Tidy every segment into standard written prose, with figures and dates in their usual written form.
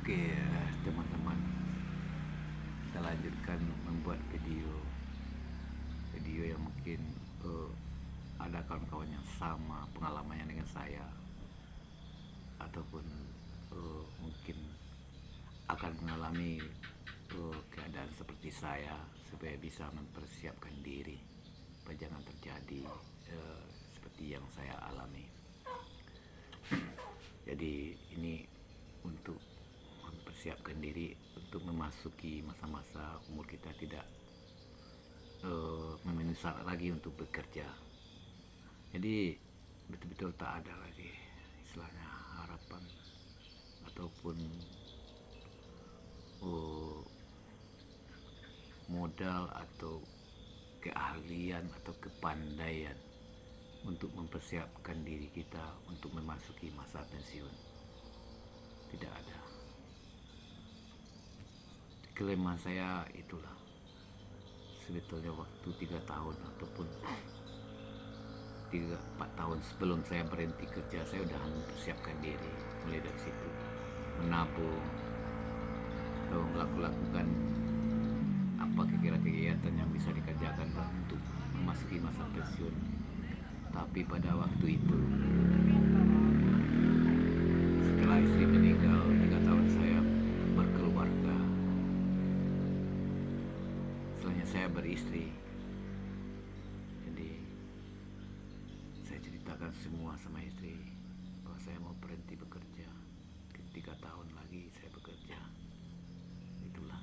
Oke, teman-teman, kita lanjutkan membuat video yang mungkin ada kawan-kawan yang sama pengalamannya dengan saya, ataupun mungkin akan mengalami keadaan seperti saya, supaya bisa mempersiapkan diri supaya jangan terjadi seperti yang saya alami. Jadi ini untuk mempersiapkan diri untuk memasuki masa-masa umur kita tidak memenuhi syarat lagi untuk bekerja. Jadi betul-betul tak ada lagi istilahnya harapan ataupun modal atau keahlian atau kepandaian untuk mempersiapkan diri kita untuk memasuki masa pensiun. Tidak ada. Kelemahan saya itulah, sebetulnya waktu 3 tahun ataupun 3-4 tahun sebelum saya berhenti kerja, saya sudah mempersiapkan diri. Mulai dari situ menabung atau melakukan apa kegiatan yang bisa dikerjakan untuk memasuki masa pensiun. Tapi pada waktu itu, setelah istri meninggal 3 tahun saya berkeluarga, setelahnya saya beristri. Jadi saya ceritakan semua sama istri bahwa saya mau berhenti bekerja, 3 tahun lagi saya bekerja. Itulah,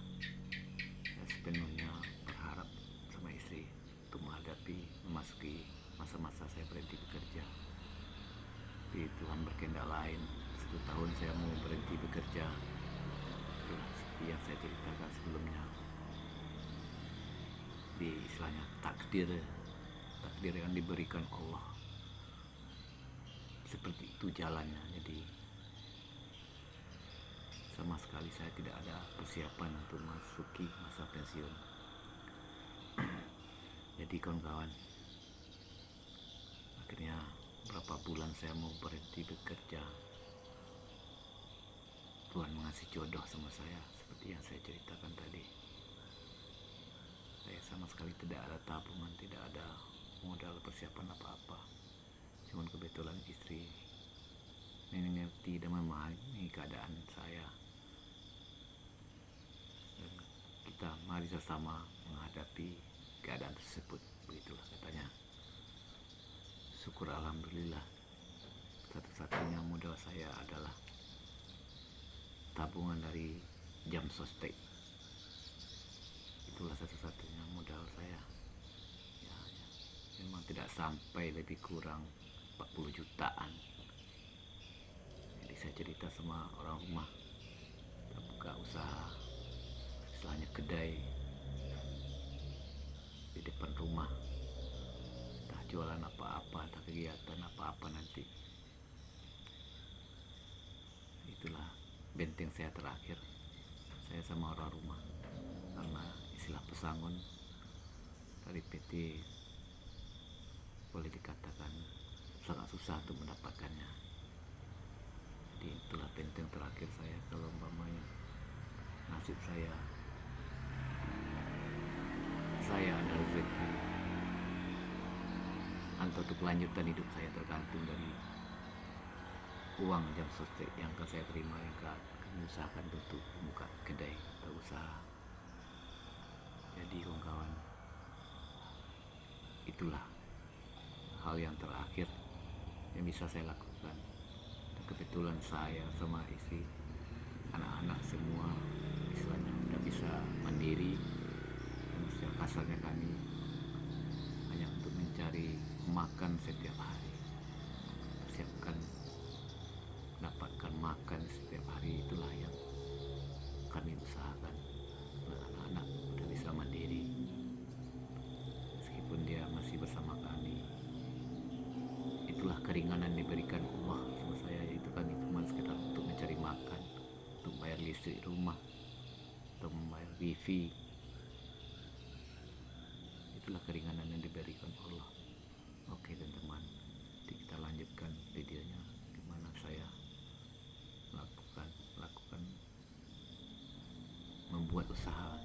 saya sepenuhnya berharap sama istri untuk memasuki masa-masa saya berhenti bekerja. Tapi Tuhan berkehendak lain. 1 tahun saya mau berhenti bekerja. Itulah seperti yang saya ceritakan sebelumnya. Di istilahnya takdir yang diberikan Allah, seperti itu jalannya. Jadi sama sekali saya tidak ada persiapan untuk masuki masa pensiun. Jadi kawan-kawan, akhirnya berapa bulan saya mau berhenti bekerja, Tuhan mengasih jodoh sama saya seperti yang saya ceritakan tadi. Saya sama sekali tidak ada tabungan, tidak ada modal persiapan apa-apa. Cuman kebetulan istri mengerti dan memahami keadaan saya, dan kita mari bersama menghadapi keadaan tersebut. Begitulah katanya. Syukur alhamdulillah, satu-satunya modal saya adalah tabungan dari jam sostek. Itulah satu-satunya modal saya. Ya, memang tidak sampai, lebih kurang 40 jutaan. Jadi saya cerita sama orang rumah, kita buka usaha, istilahnya kedai di depan rumah, entah jualan apa-apa, entah kegiatan apa-apa nanti. Itulah benteng saya terakhir, saya sama orang rumah, karena istilah pesangon dari PT boleh dikatakan sangat susah untuk mendapatkannya. Jadi itulah benteng terakhir saya. Kalau umpamanya nasib saya ada rezeki atau untuk kelanjutan hidup saya tergantung dari uang jam sostek yang akan saya terima, yang akan mengusahakan untuk membuka kedai atau usaha. Jadi kawan-kawan, itulah hal yang terakhir yang bisa saya lakukan. Dan kebetulan saya sama istri, anak-anak semua istilahnya udah bisa mandiri. Dan kasarnya kami hanya untuk mencari makan setiap hari, persiapkan dapatkan makan setiap hari. Itulah yang kami usahakan. Anak-anak udah bisa mandiri, meskipun dia masih bersama kami. Itulah keringanan diberikan Allah sama saya. Itu kan cuma sekedar untuk mencari makan, untuk bayar listrik rumah, untuk membayar wifi. Itulah keringanan yang diberikan Allah. Oke teman-teman, kita lanjutkan videonya, gimana saya lakukan buat usaha